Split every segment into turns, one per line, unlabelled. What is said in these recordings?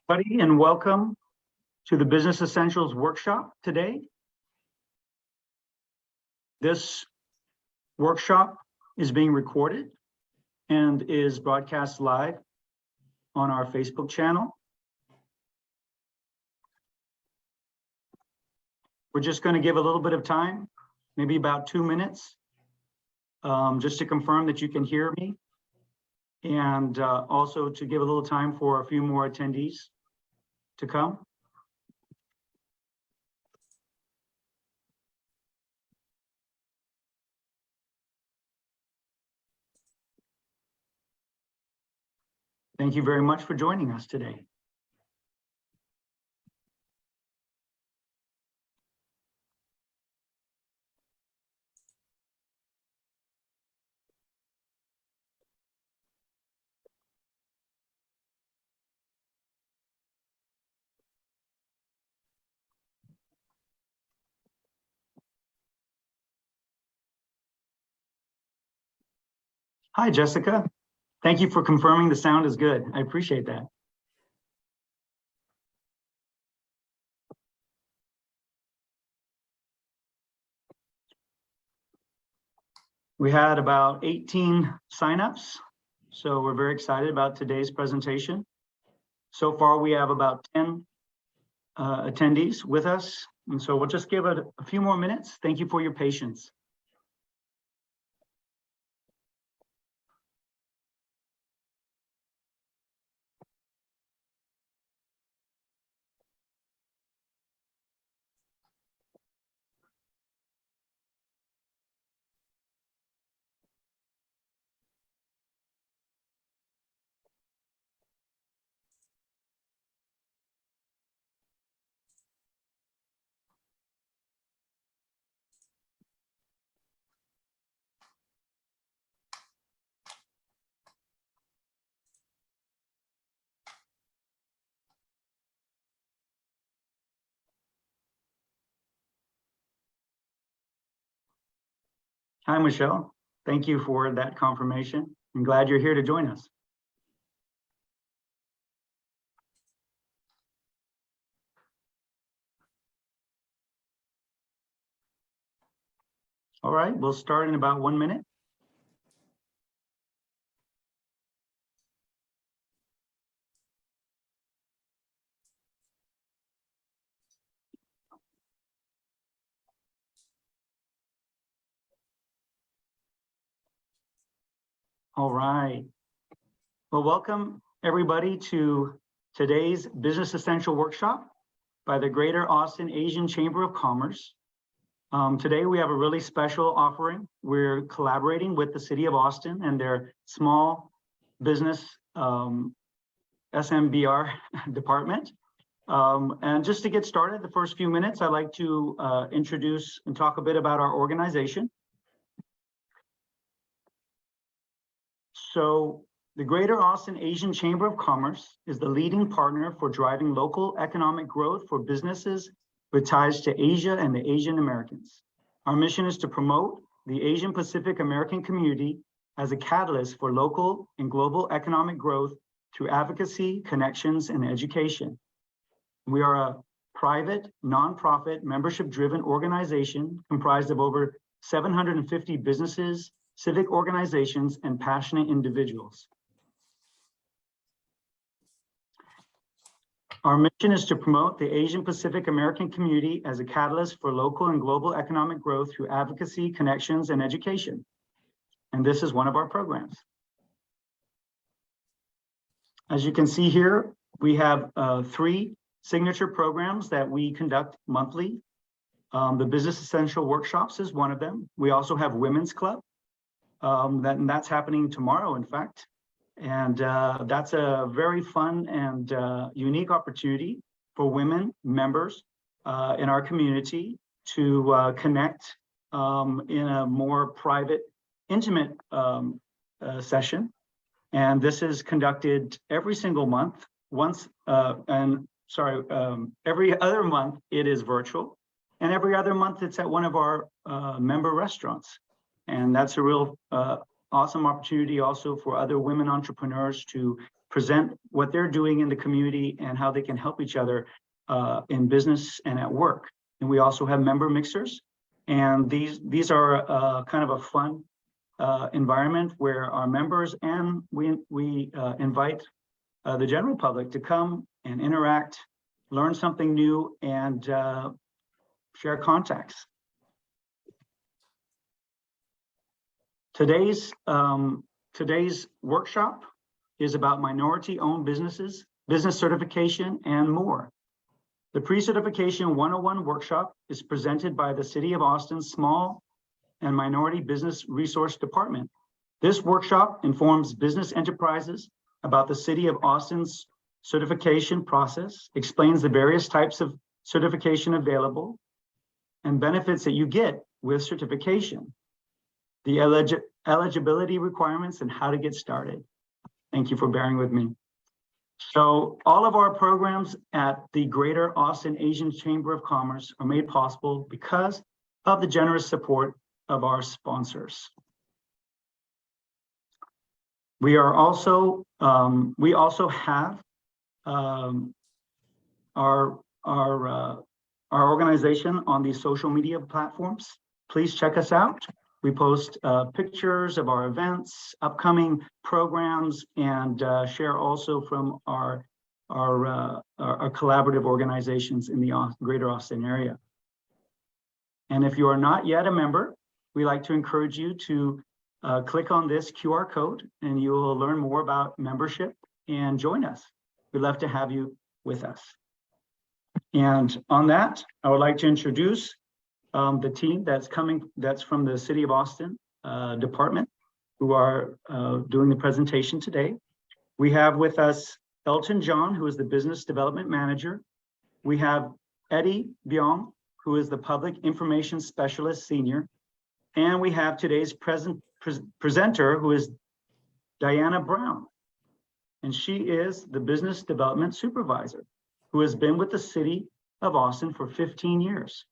Everybody, and welcome to the Business Essentials Workshop today. This workshop is being recorded and is broadcast live on our Facebook channel. We're just going to give a little bit of time, maybe about 2 minutes, just to confirm that you can hear me, and also to give a little time for a few more attendees to come. Thank you very much for joining us today. Hi, Jessica. Thank you for confirming the sound is good. I appreciate that. We had about 18 signups, so we're very excited about today's presentation. So far, we have about 10 attendees with us, and so we'll just give it a few more minutes. Thank you for your patience. Hi, Michelle. Thank you for that confirmation. I'm glad you're here to join us. All right, we'll start in about 1 minute. All right. Well, welcome everybody to today's Business Essential Workshop by the Greater Austin Asian Chamber of Commerce. Today we have a really special offering. We're collaborating with the City of Austin and their small business SMBR department. And just to get started, the first few minutes, I'd like to introduce and talk a bit about our organization. So the Greater Austin Asian Chamber of Commerce is the leading partner for driving local economic growth for businesses with ties to Asia and the Asian Americans. Our mission is to promote the Asian Pacific American community as a catalyst for local and global economic growth through advocacy, connections, and education. We are a private, nonprofit, membership-driven organization comprised of over 750 businesses, civic organizations, and passionate individuals. Our mission is to promote the Asian Pacific American community as a catalyst for local and global economic growth through advocacy, connections, and education. And this is one of our programs. As you can see here, we have 3 signature programs that we conduct monthly. The Business Essential Workshops is one of them. We also have Women's Club. That's happening tomorrow, in fact. And that's a very fun and unique opportunity for women members in our community to connect in a more private, intimate session. And this is conducted every single month. Every other month it is virtual, and every other month it's at one of our member restaurants. And that's a real awesome opportunity also for other women entrepreneurs to present what they're doing in the community and how they can help each other in business and at work. And we also have member mixers. And these are kind of a fun environment where our members and we invite the general public to come and interact, learn something new, and share contacts. Today's workshop is about minority-owned businesses, business certification, and more. The Pre-Certification 101 workshop is presented by the City of Austin's Small and Minority Business Resource Department. This workshop informs business enterprises about the City of Austin's certification process, explains the various types of certification available, and benefits that you get with certification, the eligibility requirements, and how to get started. Thank you for bearing with me. So all of our programs at the Greater Austin Asian Chamber of Commerce are made possible because of the generous support of our sponsors. We also have our organization on these social media platforms. Please check us out. We post pictures of our events, upcoming programs, and share also from our collaborative organizations in the Greater Austin area. And if you are not yet a member, we like to encourage you to click on this QR code, and you will learn more about membership and join us. We'd love to have you with us. And on that, I would like to introduce the team that's from the City of Austin department, who are doing the presentation today. We have with us Elton John, who is the Business Development Manager. We have Eddie Byong, who is the Public Information Specialist Senior. And we have today's presenter, who is Diana Brown. And she is the Business Development Supervisor, who has been with the City of Austin for 15 years.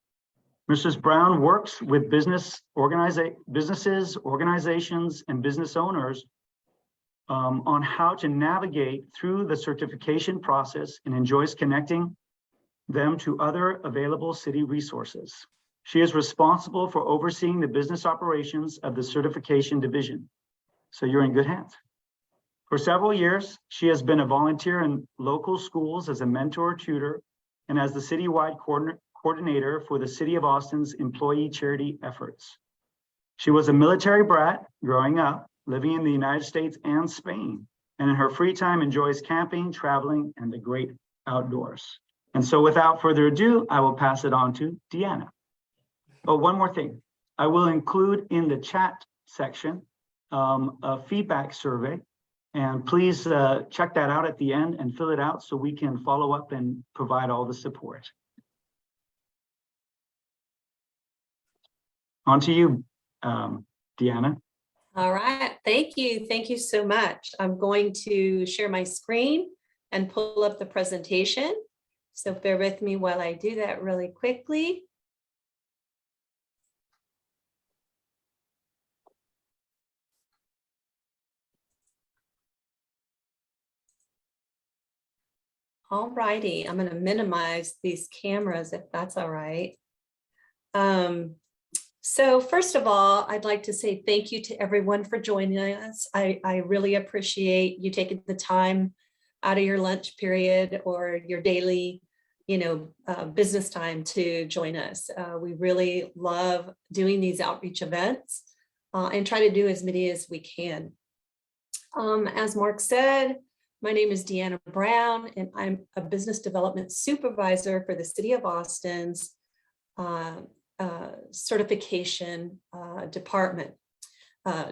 Mrs. Brown works with businesses, organizations, and business owners on how to navigate through the certification process and enjoys connecting them to other available city resources. She is responsible for overseeing the business operations of the certification division. So you're in good hands. For several years, she has been a volunteer in local schools as a mentor, tutor, and as the citywide coordinator for the City of Austin's employee charity efforts. She was a military brat growing up, living in the United States and Spain, and in her free time enjoys camping, traveling, and the great outdoors. And so without further ado, I will pass it on to Deanna. Oh, one more thing. I will include in the chat section a feedback survey, and please check that out at the end and fill it out so we can follow up and provide all the support. On to you, Deanna.
All right, thank you. Thank you so much. I'm going to share my screen and pull up the presentation. So bear with me while I do that really quickly. All righty, I'm going to minimize these cameras if that's all right. So first of all, I'd like to say thank you to everyone for joining us. I really appreciate you taking the time out of your lunch period or your daily, business time to join us. We really love doing these outreach events and try to do as many as we can. As Mark said, my name is Deanna Brown, and I'm a business development supervisor for the City of Austin's certification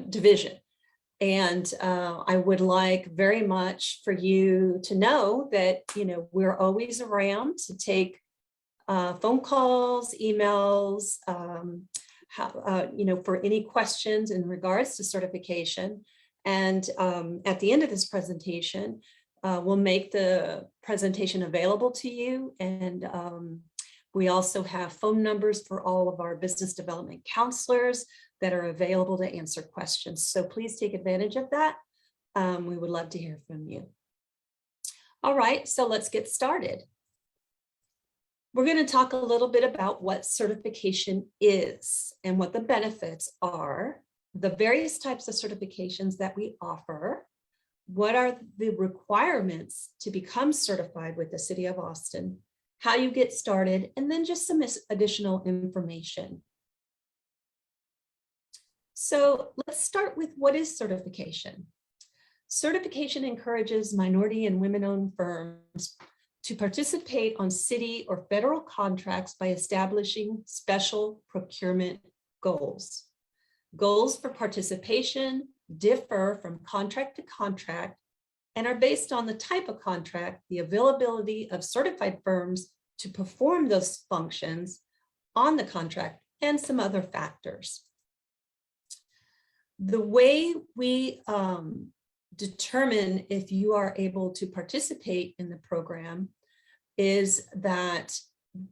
division. And I would like very much for you to know that, we're always around to take phone calls, emails, for any questions in regards to certification. And at the end of this presentation, we'll make the presentation available to you. And we also have phone numbers for all of our business development counselors that are available to answer questions. So please take advantage of that. We would love to hear from you. All right, so let's get started. We're going to talk a little bit about what certification is and what the benefits are, the various types of certifications that we offer, what are the requirements to become certified with the City of Austin, how you get started, and then just some additional information. So let's start with what is certification. Certification encourages minority and women-owned firms to participate on city or federal contracts by establishing special procurement goals. Goals for participation differ from contract to contract and are based on the type of contract, the availability of certified firms to perform those functions on the contract, and some other factors. The way we determine if you are able to participate in the program is that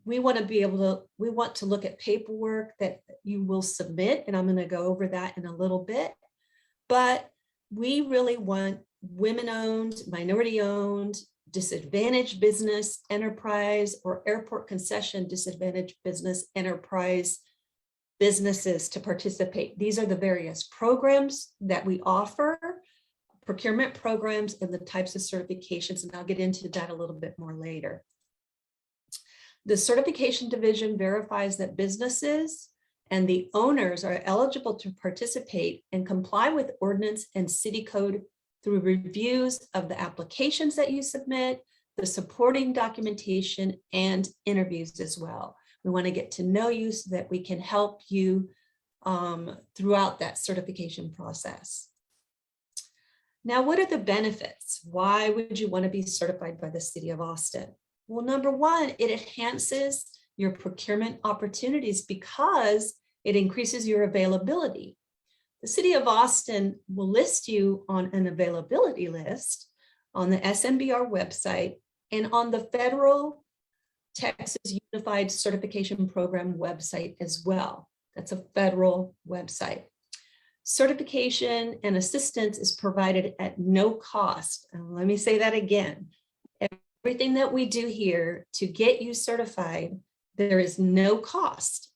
we want to look at paperwork that you will submit, and I'm going to go over that in a little bit, but we really want women-owned, minority-owned, disadvantaged business enterprise, or airport concession disadvantaged business enterprise businesses to participate. These are the various programs that we offer, procurement programs, and the types of certifications, and I'll get into that a little bit more later. The certification division verifies that businesses and the owners are eligible to participate and comply with ordinance and city code through reviews of the applications that you submit, the supporting documentation, and interviews as well. We want to get to know you so that we can help you throughout that certification process. Now, what are the benefits? Why would you want to be certified by the City of Austin? Well, number one, it enhances your procurement opportunities because it increases your availability. The City of Austin will list you on an availability list on the SMBR website and on the Federal Texas Unified Certification Program website as well. That's a federal website. Certification and assistance is provided at no cost. And let me say that again. Everything that we do here to get you certified, there is no cost.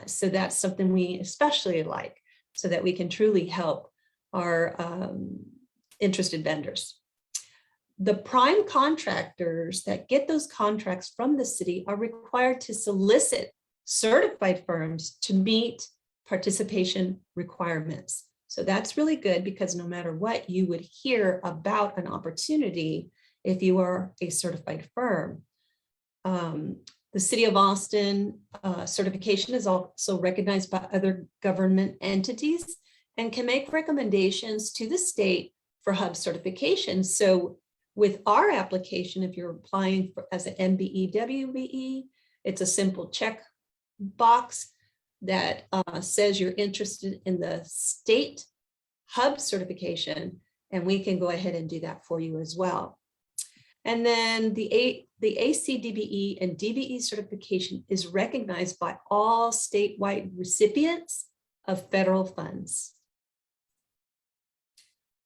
So that's something we especially like, so that we can truly help our interested vendors. The prime contractors that get those contracts from the city are required to solicit certified firms to meet participation requirements. So that's really good, because no matter what, you would hear about an opportunity if you are a certified firm. The City of Austin certification is also recognized by other government entities and can make recommendations to the state for hub certification. So with our application, if you're applying as an MBE WBE, it's a simple check box that says you're interested in the state hub certification, and we can go ahead and do that for you as well. And then the ACDBE and DBE certification is recognized by all statewide recipients of federal funds.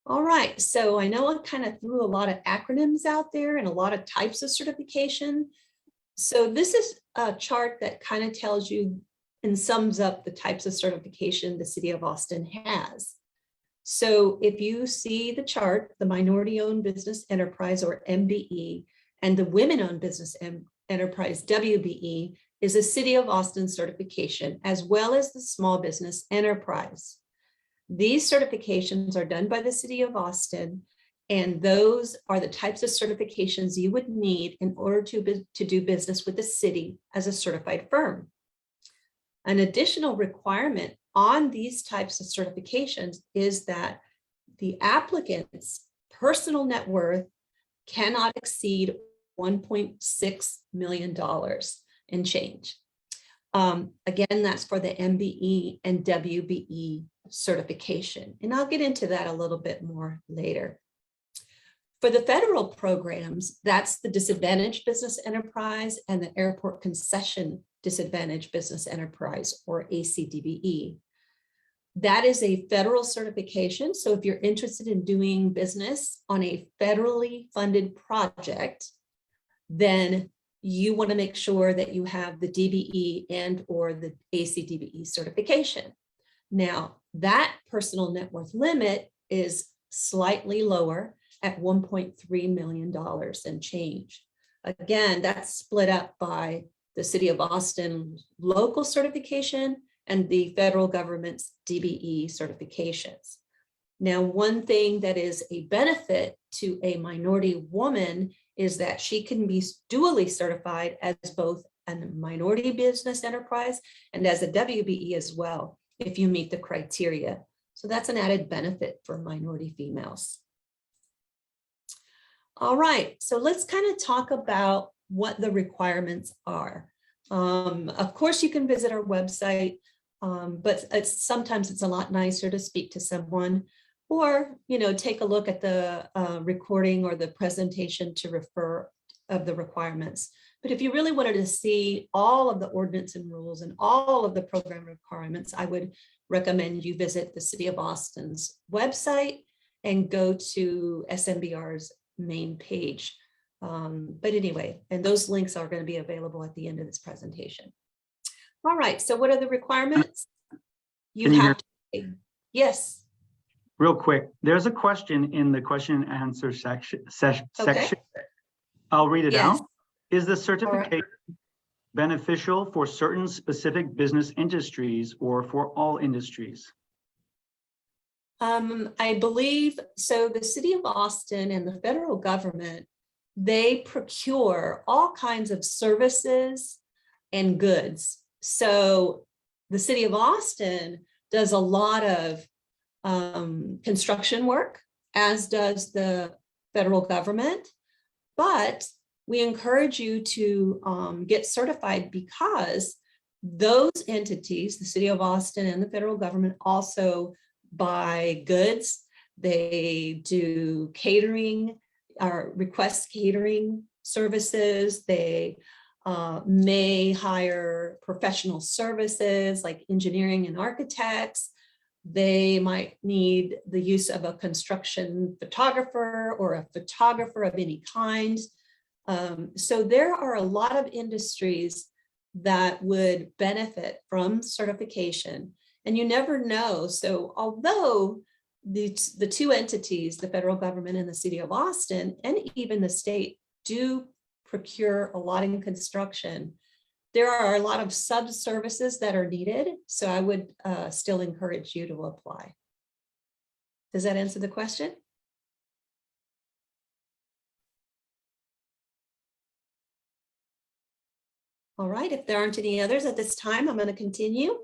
All right, so I know I kind of threw a lot of acronyms out there and a lot of types of certification. So this is a chart that kind of tells you and sums up the types of certification the City of Austin has. So if you see the chart, the minority-owned business enterprise, or MBE, and the women-owned business enterprise, WBE, is a City of Austin certification, as well as the small business enterprise. These certifications are done by the City of Austin, and those are the types of certifications you would need in order to do business with the city as a certified firm. An additional requirement on these types of certifications is that the applicant's personal net worth cannot exceed $1.6 million in change. Again, that's for the MBE and WBE certification. And I'll get into that a little bit more later. For the federal programs, that's the Disadvantaged Business Enterprise and the Airport Concession Disadvantaged Business Enterprise, or ACDBE. That is a federal certification. So if you're interested in doing business on a federally funded project, then you want to make sure that you have the DBE and or the GAACC DBE certification. Now, that personal net worth limit is slightly lower at $1.3 million and change. Again, that's split up by the City of Austin local certification and the federal government's DBE certifications. Now, one thing that is a benefit to a minority woman is that she can be dually certified as both a minority business enterprise and as a WBE as well, if you meet the criteria. So that's an added benefit for minority females. All right, so let's kind of talk about what the requirements are. Of course, you can visit our website, but sometimes it's a lot nicer to speak to someone or, take a look at the recording or the presentation to refer of the requirements. But if you really wanted to see all of the ordinance and rules and all of the program requirements, I would recommend you visit the City of Austin's website and go to SMBR's main page. But anyway, and those links are going to be available at the end of this presentation. All right, so what are the requirements? Yes.
Real quick, there's a question in the question and answer section. I'll read it out. Is the certification beneficial for certain specific business industries or for all industries?
I believe so. The City of Austin and the federal government, they procure all kinds of services and goods. So the City of Austin does a lot of construction work, as does the federal government. But we encourage you to get certified because those entities, the City of Austin and the federal government, also buy goods. They do catering or request catering services. They may hire professional services like engineering and architects. They might need the use of a construction photographer or a photographer of any kind. So there are a lot of industries that would benefit from certification, and you never know. So although the two entities, the federal government and the City of Austin, and even the state, do procure a lot in construction, there are a lot of sub-services that are needed. So I would still encourage you to apply. Does that answer the question? All right, if there aren't any others at this time, I'm going to continue.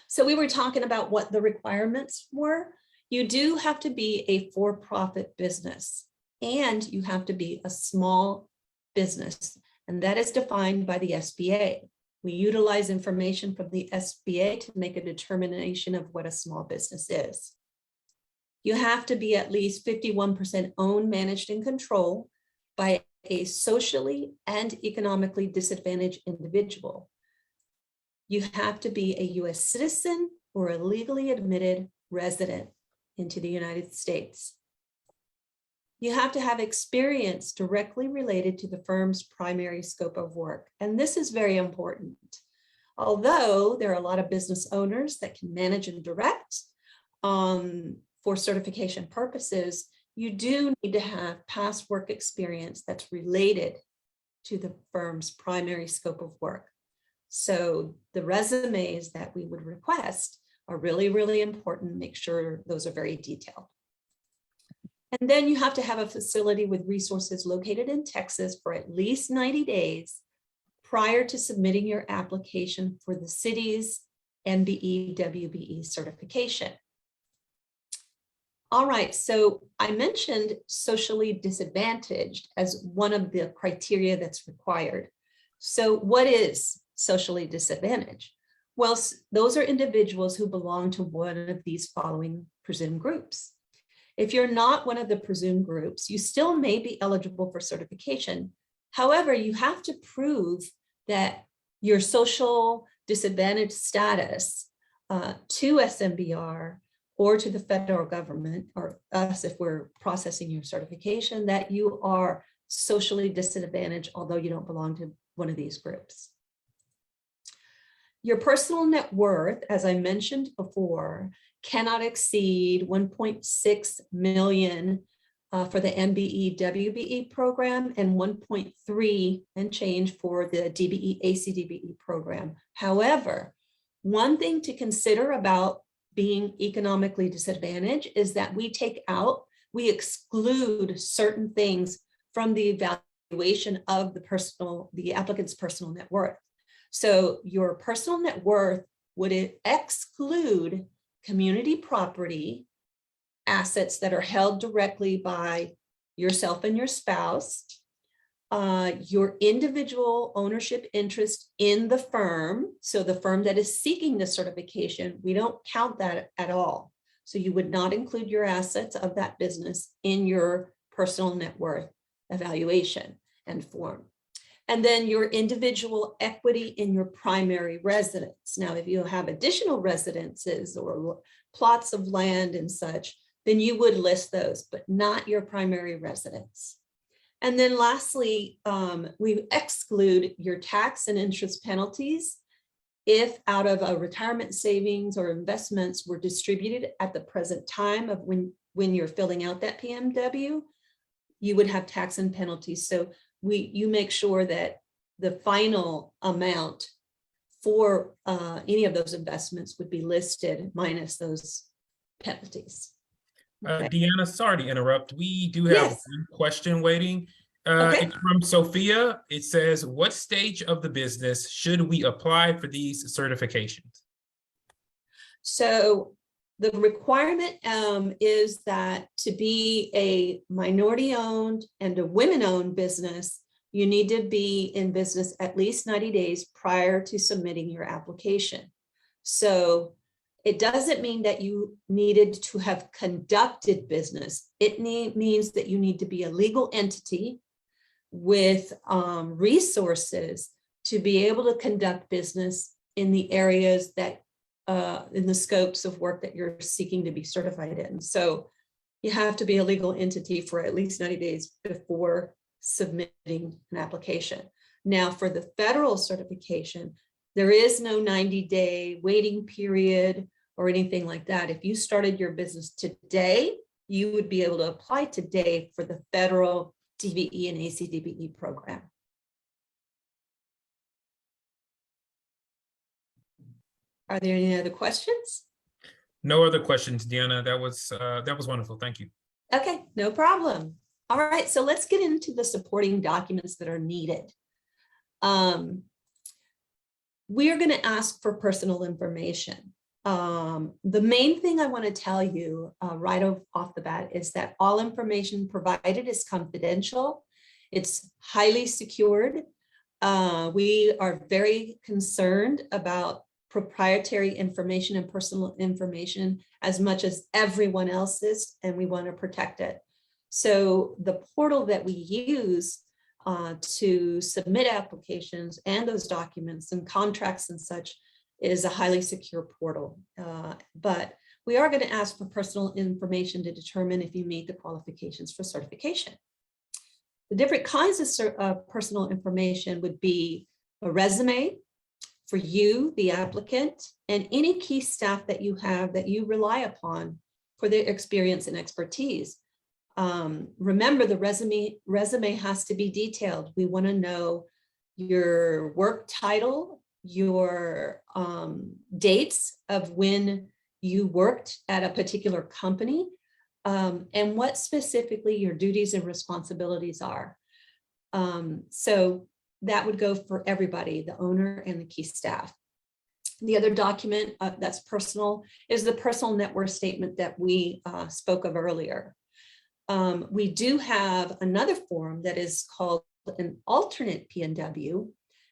So we were talking about what the requirements were. You do have to be a for-profit business, and you have to be a small business, and that is defined by the SBA. We utilize information from the SBA to make a determination of what a small business is. You have to be at least 51% owned, managed, and controlled by a socially and economically disadvantaged individual. You have to be a U.S. citizen or a legally admitted resident into the United States. You have to have experience directly related to the firm's primary scope of work. And this is very important. Although there are a lot of business owners that can manage and direct for certification purposes, you do need to have past work experience that's related to the firm's primary scope of work. So the resumes that we would request are really, really important. Make sure those are very detailed. And then you have to have a facility with resources located in Texas for at least 90 days prior to submitting your application for the city's MBE WBE certification. All right, so I mentioned socially disadvantaged as one of the criteria that's required. So what is socially disadvantaged? Well, those are individuals who belong to one of these following presumed groups. If you're not one of the presumed groups, you still may be eligible for certification. However, you have to prove that your social disadvantage status to SMBR or to the federal government, or us if we're processing your certification, that you are socially disadvantaged, although you don't belong to one of these groups. Your personal net worth, as I mentioned before, cannot exceed 1.6 million for the MBE WBE program and 1.3 and change for the DBE ACDBE program. However, one thing to consider about being economically disadvantaged is that we exclude certain things from the evaluation of the applicant's personal net worth. So your personal net worth would exclude community property, assets that are held directly by yourself and your spouse, your individual ownership interest in the firm. So the firm that is seeking the certification, we don't count that at all. So you would not include your assets of that business in your personal net worth evaluation and form. And then your individual equity in your primary residence. Now, if you have additional residences or plots of land and such, then you would list those, but not your primary residence. And then lastly, we exclude your tax and interest penalties if out of a retirement savings or investments were distributed at the present time of when you're filling out that PMW, you would have tax and penalties. So you make sure that the final amount for any of those investments would be listed minus those penalties. Okay.
Deanna, sorry to interrupt. We do have one question waiting. It's from Sophia. It says, what stage of the business should we apply for these certifications?
So the requirement is that to be a minority-owned and a women-owned business, you need to be in business at least 90 days prior to submitting your application. So it doesn't mean that you needed to have conducted business. It means that you need to be a legal entity with resources to be able to conduct business in the areas that, in the scopes of work that you're seeking to be certified in. So you have to be a legal entity for at least 90 days before submitting an application. Now, for the federal certification, there is no 90-day waiting period or anything like that. If you started your business today, you would be able to apply today for the federal DBE and ACDBE program. Are there any other questions?
No other questions, Deanna. That was wonderful. Thank you.
Okay, no problem. All right, so let's get into the supporting documents that are needed. We are going to ask for personal information. The main thing I want to tell you right off the bat is that all information provided is confidential. It's highly secured. We are very concerned about proprietary information and personal information as much as everyone else is, and we want to protect it. So the portal that we use to submit applications and those documents and contracts and such is a highly secure portal. But we are going to ask for personal information to determine if you meet the qualifications for certification. The different kinds of personal information would be a resume for you, the applicant, and any key staff that you have that you rely upon for their experience and expertise. Remember, the resume has to be detailed. We want to know your work title, your dates of when you worked at a particular company, and what specifically your duties and responsibilities are. So that would go for everybody, the owner and the key staff. The other document that's personal is the personal net worth statement that we spoke of earlier. We do have another form that is called an alternate PNW.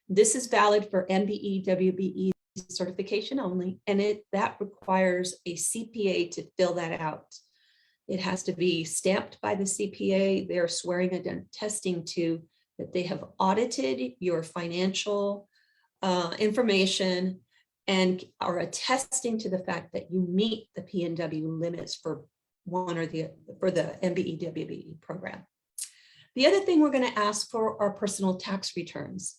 This is valid for MBE WBE certification only, and that requires a CPA to fill that out. It has to be stamped by the CPA. They're swearing and attesting to that they have audited your financial information and are attesting to the fact that you meet the PNW limits for the MBE WBE program. The other thing we're going to ask for are personal tax returns.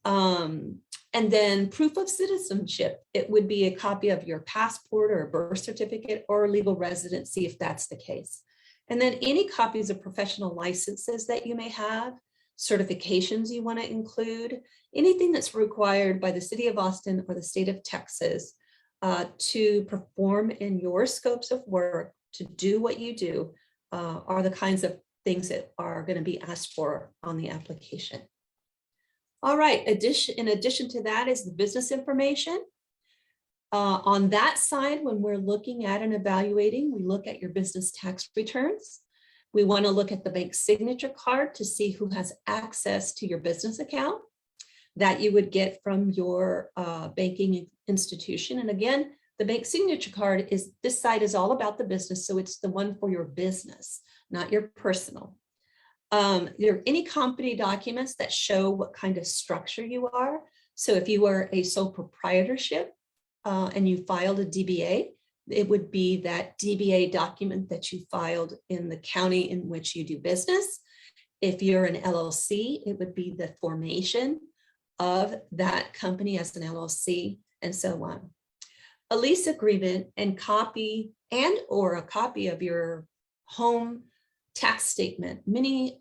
And then proof of citizenship. It would be a copy of your passport or a birth certificate or legal residency if that's the case. And then any copies of professional licenses that you may have, certifications you want to include, anything that's required by the City of Austin or the state of Texas to perform in your scopes of work, to do what you do, are the kinds of things that are going to be asked for on the application. All right, in addition to that is the business information. On that side, when we're looking at and evaluating, we look at your business tax returns. We want to look at the bank signature card to see who has access to your business account that you would get from your banking institution. And again, the bank signature card is, this side is all about the business. So it's the one for your business, not your personal. There are any company documents that show what kind of structure you are. So if you are a sole proprietorship and you filed a DBA, it would be that DBA document that you filed in the county in which you do business. If you're an LLC, it would be the formation of that company as an LLC and so on. A lease agreement and copy or a copy of your home tax statement. Many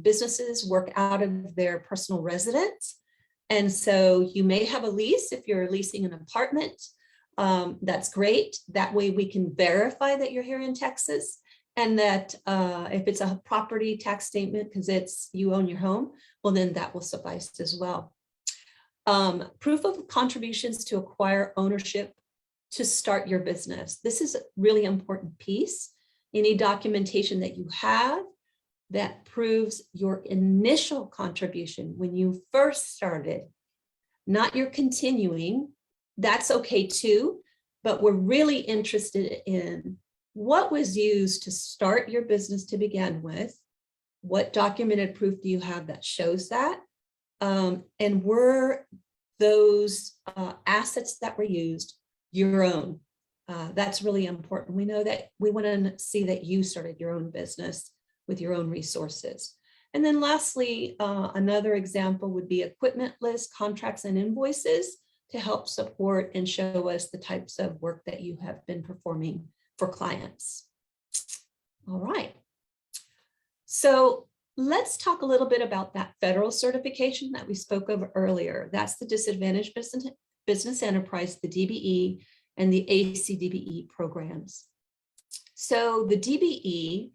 businesses work out of their personal residence. And so you may have a lease if you're leasing an apartment. That's great. That way we can verify that you're here in Texas, and that if it's a property tax statement because you own your home, well, then that will suffice as well. Proof of contributions to acquire ownership to start your business. This is a really important piece. Any documentation that you have that proves your initial contribution when you first started, not your continuing, that's okay too, but we're really interested in what was used to start your business to begin with. What documented proof do you have that shows that? And were those assets that were used your own? That's really important. We know that we want to see that you started your own business with your own resources. And then lastly, another example would be equipment list, contracts, and invoices to help support and show us the types of work that you have been performing for clients. All right. So let's talk a little bit about that federal certification that we spoke of earlier. That's the Disadvantaged Business Enterprise, the DBE, and the ACDBE programs. So the DBE,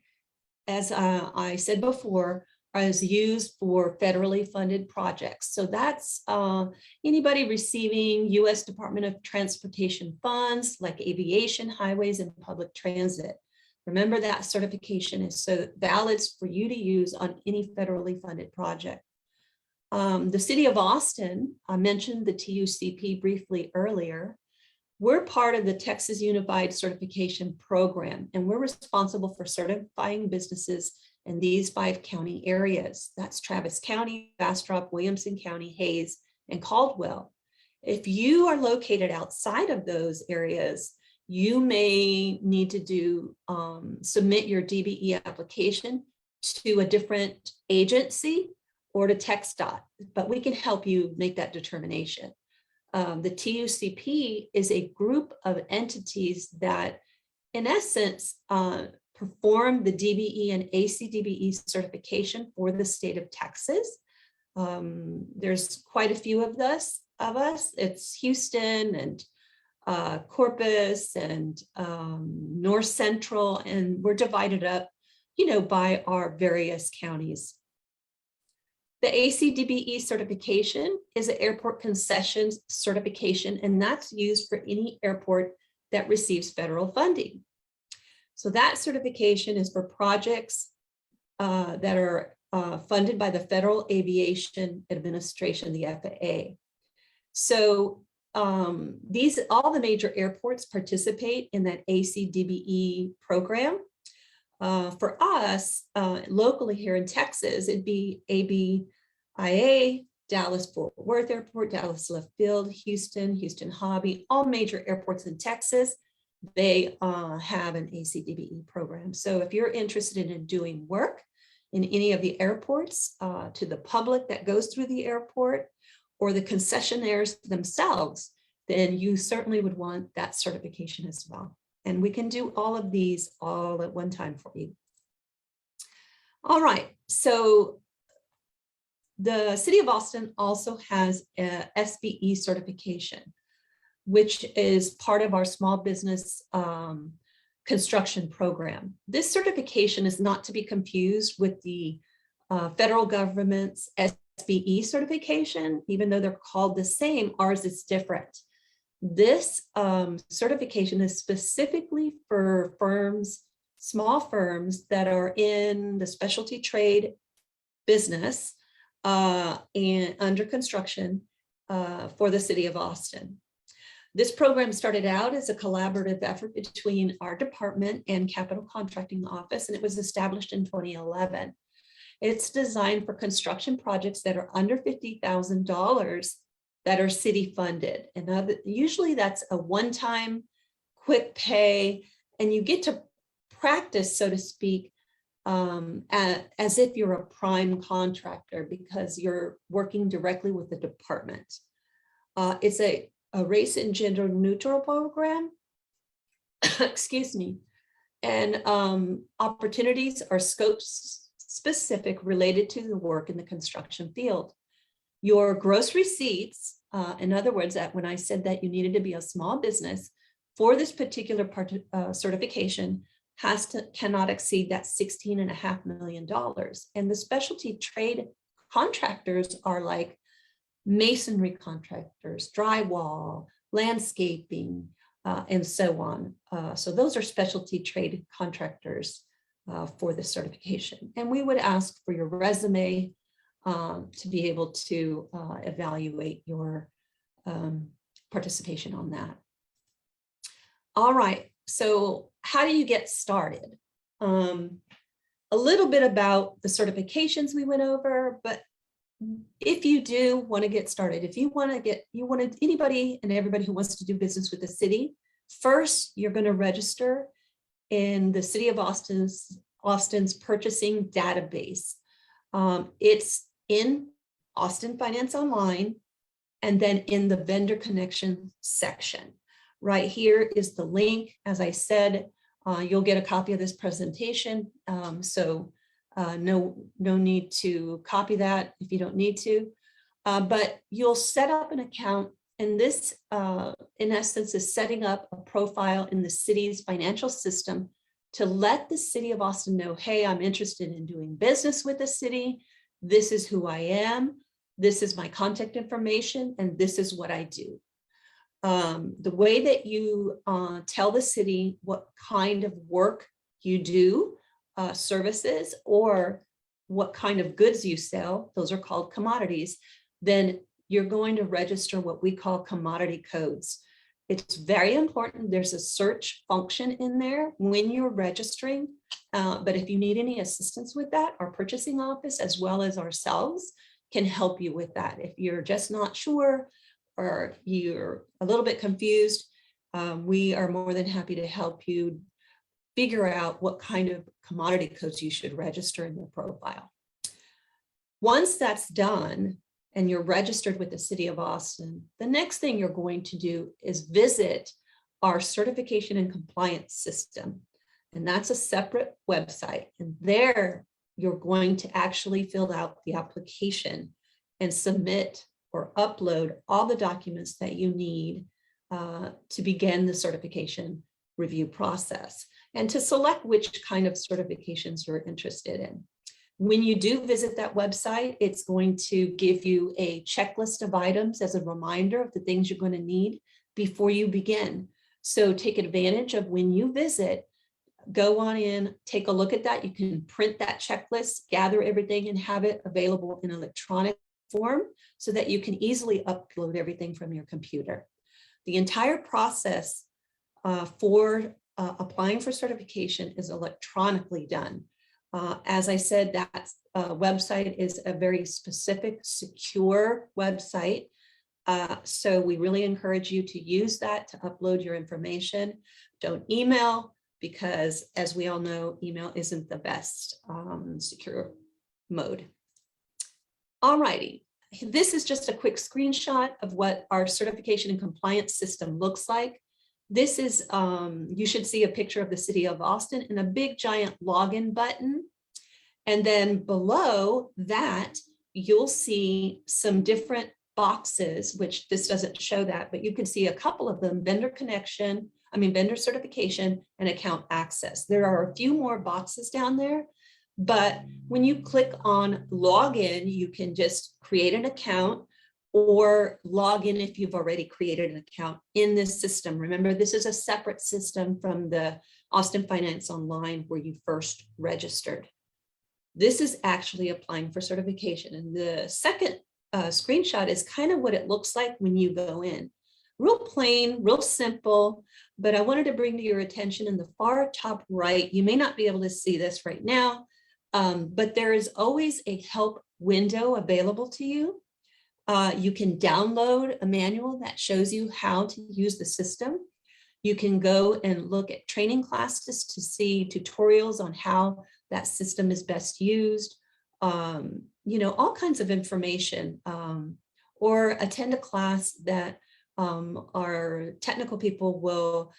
as I said before, is used for federally funded projects. So that's anybody receiving U.S. Department of Transportation funds like aviation, highways, and public transit. Remember that certification is so valid for you to use on any federally funded project. The City of Austin, I mentioned the TUCP briefly earlier. We're part of the Texas Unified Certification Program, and we're responsible for certifying businesses in these 5 county areas. That's Travis County, Bastrop, Williamson County, Hayes, and Caldwell. If you are located outside of those areas, you may need to submit your DBE application to a different agency or to TxDOT, but we can help you make that determination. The TUCP is a group of entities that, in essence, perform the DBE and ACDBE certification for the state of Texas. There's quite a few of us. It's Houston and Corpus and North Central, and we're divided up, by our various counties. The ACDBE certification is an airport concessions certification, and that's used for any airport that receives federal funding. So that certification is for projects that are funded by the Federal Aviation Administration, the FAA. So all the major airports participate in that ACDBE program. For us, locally here in Texas, it'd be ABIA, Dallas Fort Worth Airport, Dallas Left Field, Houston Hobby, all major airports in Texas, they have an ACDBE program. So if you're interested in doing work in any of the airports to the public that goes through the airport or the concessionaires themselves, then you certainly would want that certification as well. And we can do all of these all at one time for you. All right, so the City of Austin also has a SBE certification, which is part of our small business construction program. This certification is not to be confused with the federal government's SBE certification. Even though they're called the same, ours is different. This certification is specifically for firms, small firms that are in the specialty trade business and under construction for the City of Austin. This program started out as a collaborative effort between our department and Capital Contracting Office, and it was established in 2011. It's designed for construction projects that are under $50,000 that are city funded. And usually that's a one-time quick pay, and you get to practice, so to speak, as if you're a prime contractor because you're working directly with the department. It's a race and gender neutral program, excuse me, and opportunities are scope specific related to the work in the construction field. Your gross receipts, in other words, that when I said that you needed to be a small business for this particular certification, cannot exceed that $16.5 million. And the specialty trade contractors are like masonry contractors, drywall, landscaping, and so on. So those are specialty trade contractors for the certification. And we would ask for your resume to be able to evaluate your participation on that. All right, so how do you get started? A little bit about the certifications we went over, but if you do want to get started, if you want to anybody and everybody who wants to do business with the city, first, you're going to register in the City of Austin's purchasing database. It's in Austin Finance Online, and then in the vendor connection section. Right here is the link. As I said, you'll get a copy of this presentation. No need to copy that if you don't need to, but you'll set up an account, and this in essence is setting up a profile in the city's financial system to let the City of Austin know, hey, I'm interested in doing business with the city. This is who I am. This is my contact information, and this is what I do. The way that you tell the city what kind of work you do, services, or what kind of goods you sell, those are called commodities, then you're going to register what we call commodity codes. It's very important. There's a search function in there when you're registering, but if you need any assistance with that, our purchasing office, as well as ourselves, can help you with that. If you're just not sure or you're a little bit confused, we are more than happy to help you figure out what kind of commodity codes you should register in your profile. Once that's done and you're registered with the City of Austin, the next thing you're going to do is visit our certification and compliance system. And that's a separate website. And there you're going to actually fill out the application and submit or upload all the documents that you need to begin the certification review process and to select which kind of certifications you're interested in. When you do visit that website, it's going to give you a checklist of items as a reminder of the things you're going to need before you begin. So take advantage of when you visit, go on in, take a look at that. You can print that checklist, gather everything, and have it available in electronic form so that you can easily upload everything from your computer. The entire process for applying for certification is electronically done. As I said, that website is a very specific, secure website. So we really encourage you to use that to upload your information. Don't email, because as we all know, email isn't the best secure mode. All righty. This is just a quick screenshot of what our certification and compliance system looks like. This is, you should see a picture of the city of Austin and a big giant login button. And then below that, you'll see some different boxes, which this doesn't show that, but you can see a couple of them: vendor certification and account access. There are a few more boxes down there, but when you click on login, you can just create an account or log in if you've already created an account in this system. Remember, this is a separate system from the Austin Finance Online where you first registered. This is actually applying for certification. And the second screenshot is kind of what it looks like when you go in. Real plain, real simple, but I wanted to bring to your attention in the far top right, you may not be able to see this right now, but there is always a help window available to you. You can download a manual that shows you how to use the system. You can go and look at training classes to see tutorials on how that system is best used, all kinds of information, or attend a class that our technical people will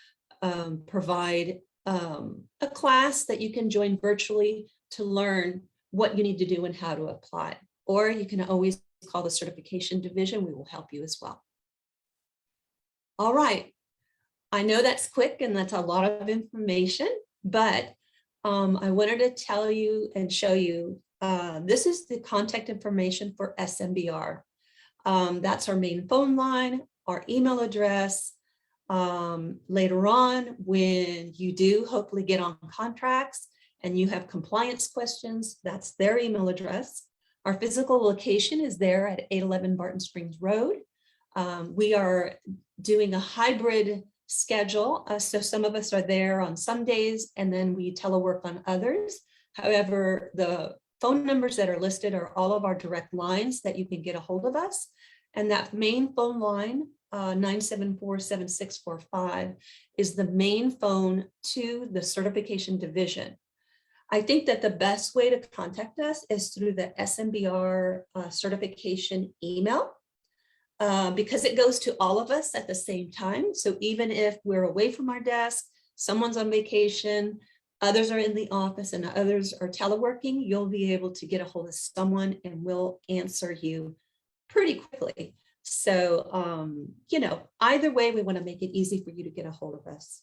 provide a class that you can join virtually to learn what you need to do and how to apply. Or you can always call the certification division. We will help you as well. All right. I know that's quick and that's a lot of information, but I wanted to tell you and show you, this is the contact information for SMBR. That's our main phone line, our email address. Later on, when you do hopefully get on contracts and you have compliance questions, that's their email address. Our physical location is there at 811 Barton Springs Road. We are doing a hybrid schedule. So some of us are there on some days and then we telework on others. However, the phone numbers that are listed are all of our direct lines that you can get a hold of us. And that main phone line, 974-7645, is the main phone to the certification division. I think that the best way to contact us is through the SMBR certification email, because it goes to all of us at the same time. So even if we're away from our desk, someone's on vacation, others are in the office and others are teleworking, you'll be able to get a hold of someone and we'll answer you pretty quickly. So, either way, we want to make it easy for you to get a hold of us.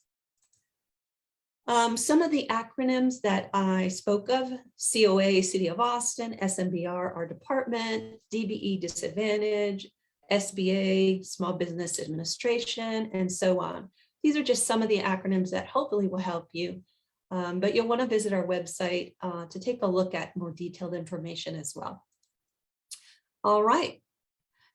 Some of the acronyms that I spoke of: COA, City of Austin; SMBR, our department; DBE, Disadvantage; SBA, Small Business Administration, and so on. These are just some of the acronyms that hopefully will help you. But you'll want to visit our website to take a look at more detailed information as well. All right.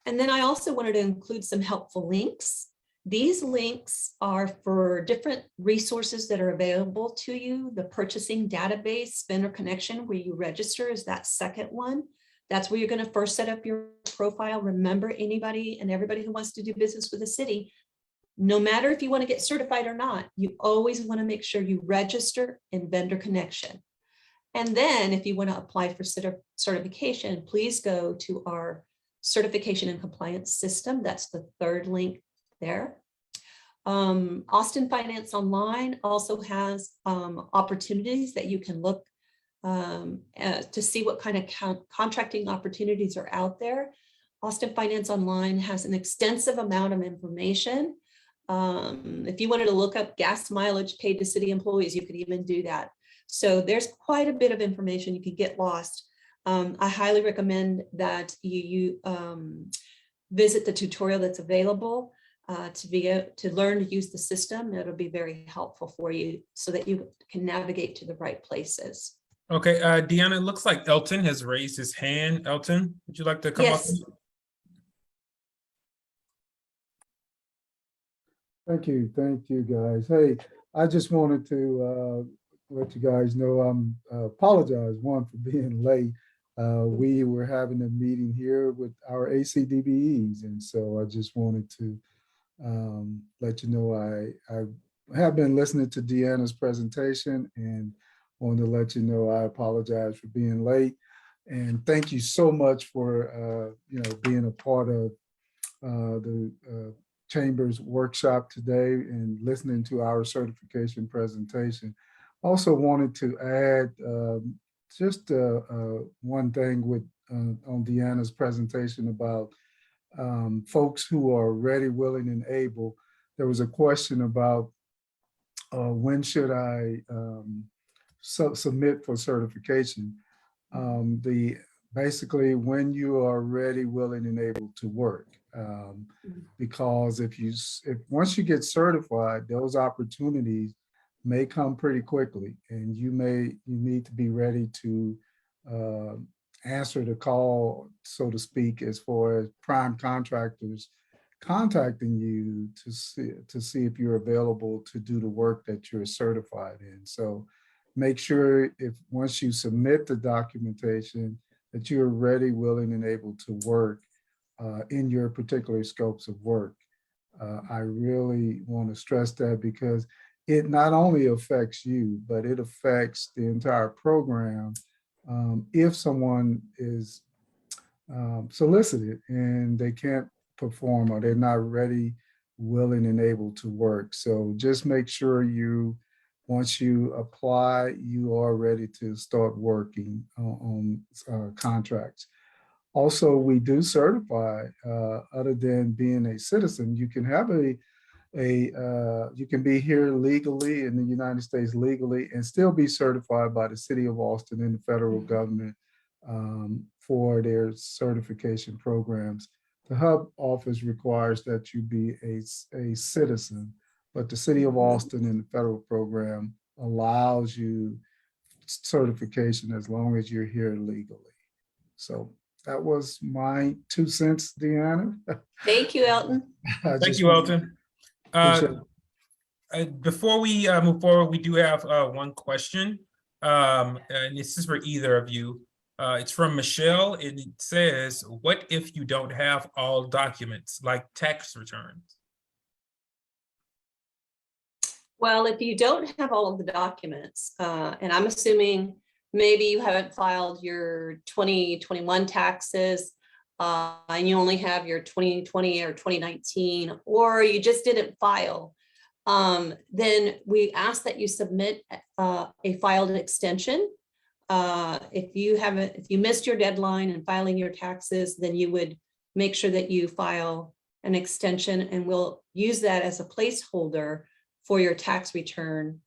And then I also wanted to include some helpful links. These links are for different resources that are available to you. The purchasing database, vendor connection, where you register, is that second one. That's where you're going to first set up your profile. Remember, anybody and everybody who wants to do business with the city, no matter if you want to get certified or not, you always want to make sure you register in vendor connection. And then if you want to apply for certification, please go to our certification and compliance system. That's the third link there. Austin Finance Online also has opportunities that you can look to see what kind of contracting opportunities are out there. Austin Finance Online has an extensive amount of information. If you wanted to look up gas mileage paid to city employees, you could even do that. So there's quite a bit of information. You could get lost. I highly recommend that you visit the tutorial that's available to learn to use the system. It'll be very helpful for you so that you can navigate to the right places.
Okay, Deanna, it looks like Elton has raised his hand. Elton, would you like to come up?
Yes.
Thank you guys. Hey, I just wanted to let you guys know I'm apologize, one, for being late. we were having a meeting here with our ACDBEs. And so I just wanted to let you know I have been listening to Deanna's presentation and wanted to let you know I apologize for being late. And thank you so much for being a part of the Chamber's workshop today and listening to our certification presentation. Also wanted to add just one thing with on Deanna's presentation about folks who are ready, willing, and able. There was a question about when should I submit for certification. Basically when you are ready, willing, and able to work. Because once you get certified, those opportunities may come pretty quickly, and you need to be ready to answer the call, so to speak, as far as prime contractors contacting you to see if you're available to do the work that you're certified in. So make sure once you submit the documentation that you're ready, willing, and able to work in your particular scopes of work. I really want to stress that because it not only affects you, but it affects the entire program if someone is solicited and they can't perform or they're not ready, willing, and able to work. So just make sure once you apply, you are ready to start working on contracts. Also, we do certify, other than being a citizen, you can have you can be here legally in the United States legally and still be certified by the City of Austin and the federal government for their certification programs. The hub office requires that you be a citizen, but the City of Austin and the federal program allows you certification as long as you're here legally. So that was my 2 cents, Deanna.
Thank you, Elton.
Thank you, Elton. Before we move forward, we do have one question, and this is for either of you. It's from Michelle, and it says, what if you don't have all documents like tax returns?
Well, if you don't have all of the documents, and I'm assuming maybe you haven't filed your 2021 taxes, and you only have your 2020 or 2019, or you just didn't file, then we ask that you submit a filed extension. If you missed your deadline in filing your taxes, then you would make sure that you file an extension, and we'll use that as a placeholder for your tax return.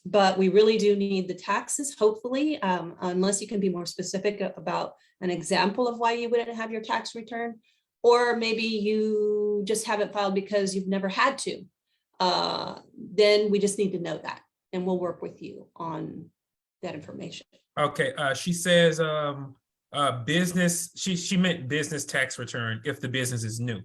But we really do need the taxes, hopefully, unless you can be more specific about an example of why you wouldn't have your tax return, or maybe you just haven't filed because you've never had to. Then we just need to know that, and we'll work with you on that information.
Okay, she says business, she meant business tax return if the business is new.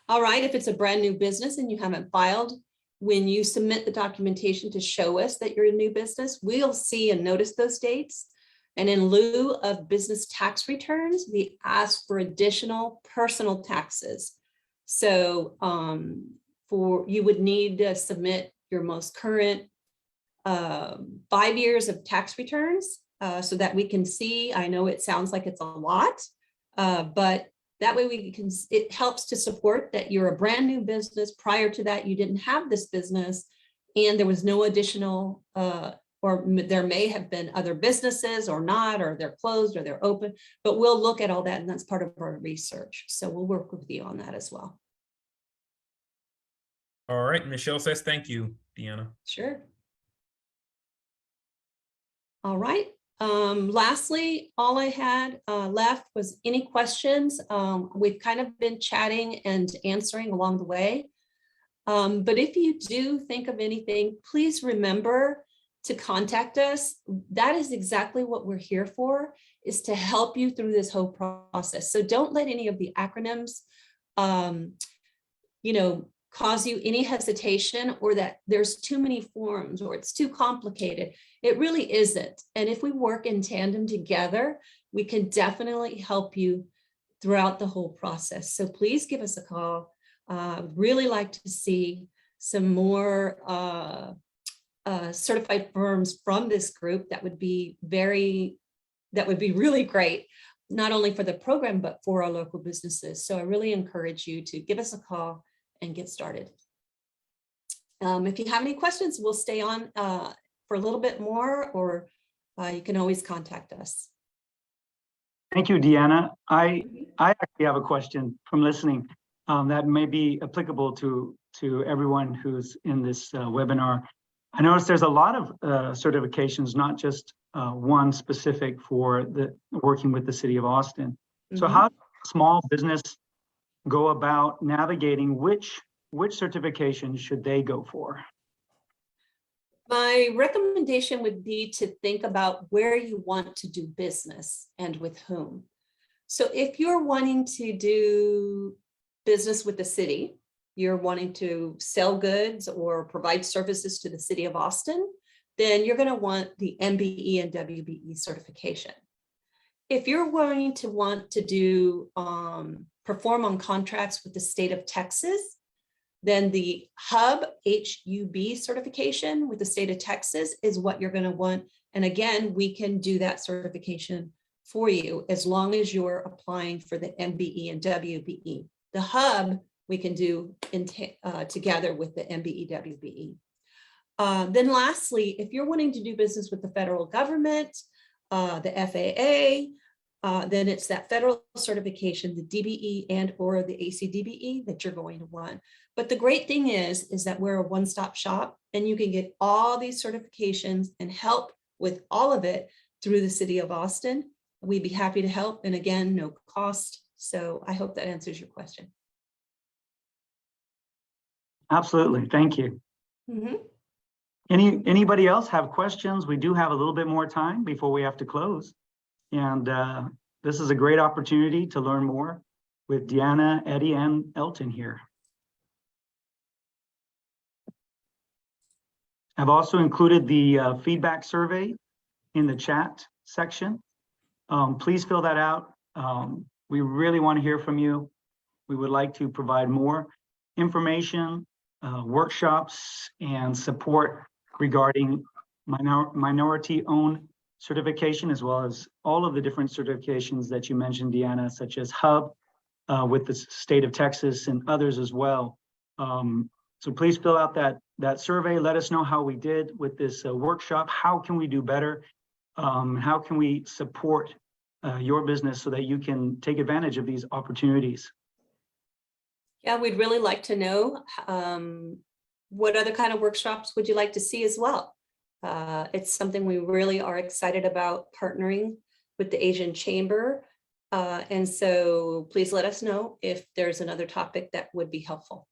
All right, if it's a brand new business and you haven't filed, when you submit the documentation to show us that you're a new business, we'll see and notice those dates. And in lieu of business tax returns, we ask for additional personal taxes. So you would need to submit your most current 5 years of tax returns so that we can see. I know it sounds like it's a lot, but that way it helps to support that you're a brand new business. Prior to that, you didn't have this business and there was no additional, or there may have been other businesses or not, or they're closed or they're open, but we'll look at all that, and that's part of our research. So we'll work with you on that as well.
All right, Michelle says, thank you, Deanna.
Sure. All right. Lastly, all I had left was any questions. We've kind of been chatting and answering along the way. But if you do think of anything, please remember to contact us. That is exactly what we're here for, is to help you through this whole process. So don't let any of the acronyms, cause you any hesitation or that there's too many forms or it's too complicated. It really isn't. And if we work in tandem together, we can definitely help you throughout the whole process. So please give us a call. Really like to see some more certified firms from this group. That would be really great, not only for the program, but for our local businesses. So I really encourage you to give us a call and get started. If you have any questions, we'll stay on for a little bit more, or you can always contact us.
Thank you, Deanna. I actually have a question from listening that may be applicable to everyone who's in this webinar. I noticed there's a lot of certifications, not just one specific for the working with the city of Austin. So how does a small business go about navigating which certification should they go for?
My recommendation would be to think about where you want to do business and with whom. So if you're wanting to do business with the city, you're wanting to sell goods or provide services to the city of Austin, then you're going to want the MBE and WBE certification. If you're going to want to do perform on contracts with the state of Texas, then the HUB HUB certification with the state of Texas is what you're going to want. And again, we can do that certification for you as long as you're applying for the MBE and WBE. The HUB we can do together with the MBE WBE. Then lastly, if you're wanting to do business with the federal government, the FAA, then it's that federal certification, the DBE and or the ACDBE that you're going to want. But the great thing is that we're a one-stop shop and you can get all these certifications and help with all of it through the city of Austin. We'd be happy to help. And again, no cost. So I hope that answers your question.
Absolutely. Thank you. Anybody else have questions? We do have a little bit more time before we have to close. And this is a great opportunity to learn more with Deanna, Eddie, and Elton here. I've also included the feedback survey in the chat section. Please fill that out. We really want to hear from you. We would like to provide more information, workshops, and support regarding minority-owned certification, as well as all of the different certifications that you mentioned, Deanna, such as HUB with the state of Texas and others as well. So please fill out that survey. Let us know how we did with this workshop. How can we do better? How can we support your business so that you can take advantage of these opportunities?
Yeah, we'd really like to know what other kind of workshops would you like to see as well? It's something we really are excited about partnering with the Asian Chamber. And so please let us know if there's another topic that would be helpful.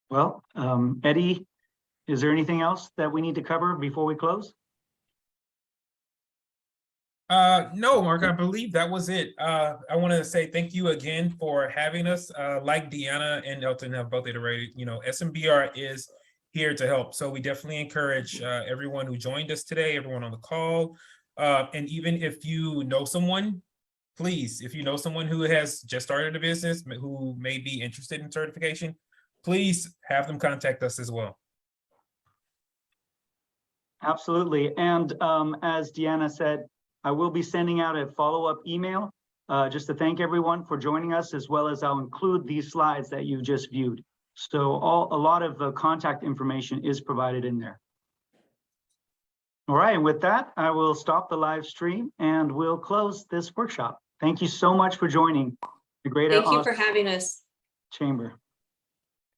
Well, Eddie, is there anything else that we need to cover before we close?
No, Mark, I believe that was it. I want to say thank you again for having us. Like Deanna and Elton have both iterated, SMBR is here to help. So we definitely encourage everyone who joined us today, everyone on the call. And even if you know someone, please, if you know someone who has just started a business, who may be interested in certification, please have them contact us as well.
Absolutely. And as Deanna said, I will be sending out a follow-up email just to thank everyone for joining us, as well as I'll include these slides that you just viewed. So a lot of contact information is provided in there. All right, and with that, I will stop the live stream and we'll close this workshop. Thank you so much for joining the Greater
Thank you for
Austin
having us.
Chamber.